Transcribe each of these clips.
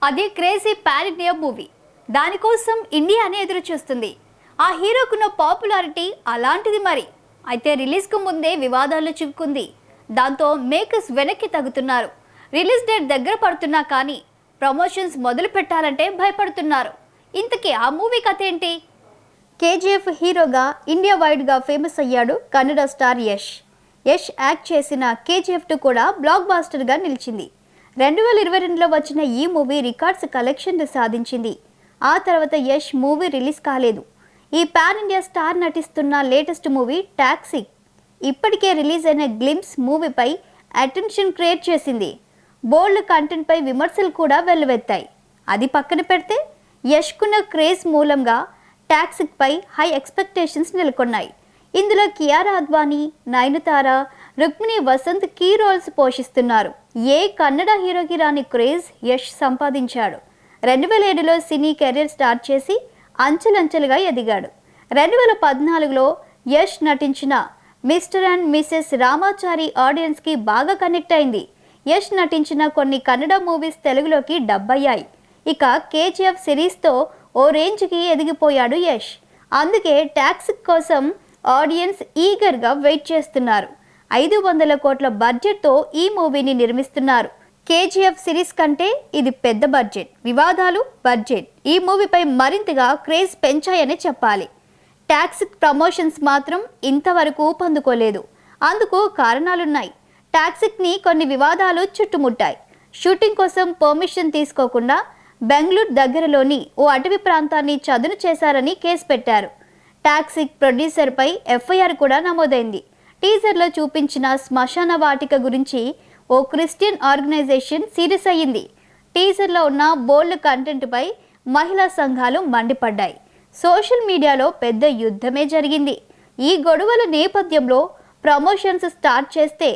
అదే crazy pan India movie. దానికోసం ఇండియానే ఎదురు చూస్తుంది. ఆ హీరోకున్న పాపులారిటీ అలాంటిది మరి. అయితే రిలీజ్కు ముందే వివాదాల్లో చిక్కుకుంది. దాంతో మేకర్స్ వెనక్కి తగ్గుతున్నారు. రిలీజ్ డేట్ దగ్గర పడుతున్నా కానీ ప్రమోషన్స్ మొదలు పెట్టాలంటే భయపడుతున్నారు. ఇంతకీ ఆ మూవీ కథ ఏంటి? కేజీఎఫ్ హీరోగా ఇండియా వైడ్గా ఫేమస్ అయ్యాడు కన్నడ స్టార్ యష్. యష్ యాక్ట్ చేసిన కేజీఎఫ్ 2 కూడా బ్లాక్ బాస్టర్గా నిలిచింది. 2022లో వచ్చిన ఈ మూవీ రికార్డ్స్ కలెక్షన్లు సాధించింది. ఆ తర్వాత యష్ మూవీ రిలీజ్ కాలేదు. ఈ పాన్ ఇండియా స్టార్ నటిస్తున్న లేటెస్ట్ మూవీ టాక్సీ ఇప్పటికే రిలీజ్ అయిన గ్లింప్స్ మూవీపై అటెన్షన్ క్రియేట్ చేసింది. బోల్డ్ కంటెంట్పై విమర్శలు కూడా వెల్లువెత్తాయి. అది పక్కన పెడితే యష్కున్న క్రేజ్ మూలంగా టాక్సీపై హై ఎక్స్పెక్టేషన్స్ నెలకొన్నాయి. ఇందులో కియారా అద్వానీ, నయనతార, రుక్మిణి వసంత్ కీ రోల్స్ పోషిస్తున్నారు. ఏ కన్నడ హీరోకి రాని క్రేజ్ యష్ సంపాదించాడు. 2007లో సినీ కెరీర్ స్టార్ట్ చేసి అంచెలంచెలుగా ఎదిగాడు. 2014లో యష్ నటించిన మిస్టర్ అండ్ మిసెస్ రామాచారి ఆడియన్స్కి బాగా కనెక్ట్ అయింది. యష్ నటించిన కొన్ని కన్నడ మూవీస్ తెలుగులోకి డబ్ అయ్యాయి. ఇక కేజీఎఫ్ సిరీస్తో ఓ రేంజ్కి ఎదిగిపోయాడు యష్. అందుకే టాక్సీ కోసం ఆడియన్స్ ఈగర్గా వెయిట్ చేస్తున్నారు. 500 కోట్ల బడ్జెట్తో ఈ మూవీని నిర్మిస్తున్నారు. కేజీఎఫ్ సిరీస్ కంటే ఇది పెద్ద బడ్జెట్. వివాదాలు, బడ్జెట్ ఈ మూవీపై మరింతగా క్రేజ్ పెంచాయని చెప్పాలి. టాక్సీ ప్రమోషన్స్ మాత్రం ఇంతవరకు ఊపందుకోలేదు. అందుకు కారణాలున్నాయి. టాక్సీని కొన్ని వివాదాలు చుట్టుముట్టాయి. షూటింగ్ కోసం పర్మిషన్ తీసుకోకుండా బెంగళూరు దగ్గరలోని ఓ అటవీ ప్రాంతాన్ని చదును చేశారని కేసు పెట్టారు. టాక్సీ ప్రొడ్యూసర్పై ఎఫ్ఐఆర్ కూడా నమోదైంది. టీజర్లో చూపించిన శ్మశాన వాటిక గురించి ఓ క్రిస్టియన్ ఆర్గనైజేషన్ సీరియస్ అయ్యింది. టీజర్లో ఉన్న బోల్డ్ కంటెంట్పై మహిళా సంఘాలు మండిపడ్డాయి. సోషల్ మీడియాలో పెద్ద యుద్ధమే జరిగింది. ఈ గొడవల నేపథ్యంలో ప్రమోషన్స్ స్టార్ట్ చేస్తే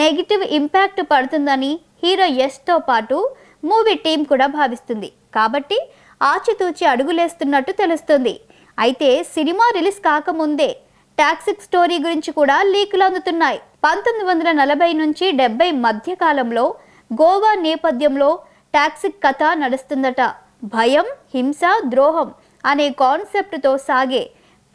నెగిటివ్ ఇంపాక్ట్ పడుతుందని హీరో యష్తో పాటు మూవీ టీం కూడా భావిస్తుంది. కాబట్టి ఆచితూచి అడుగులేస్తున్నట్టు తెలుస్తుంది. అయితే సినిమా రిలీజ్ కాకముందే టాక్సీ స్టోరీ గురించి కూడా లీకులు అందుతున్నాయి. 1940 నుంచి 70 మధ్య కాలంలో గోవా నేపథ్యంలో టాక్సీ కథ నడుస్తుందట. భయం, హింస, ద్రోహం అనే కాన్సెప్ట్తో సాగే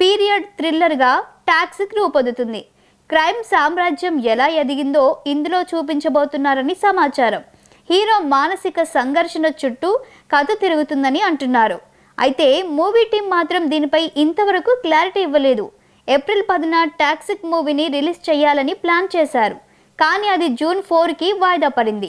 పీరియడ్ థ్రిల్లర్గా టాక్సీ రూపొందుతుంది. క్రైమ్ సామ్రాజ్యం ఎలా ఎదిగిందో ఇందులో చూపించబోతున్నారని సమాచారం. హీరో మానసిక సంఘర్షణ చుట్టూ కథ తిరుగుతుందని అంటున్నారు. అయితే మూవీ టీం మాత్రం దీనిపై ఇంతవరకు క్లారిటీ ఇవ్వలేదు. ఏప్రిల్ 10న టాక్సీ మూవీని రిలీజ్ చేయాలని ప్లాన్ చేశారు. కానీ అది జూన్ 4కి వాయిదా పడింది.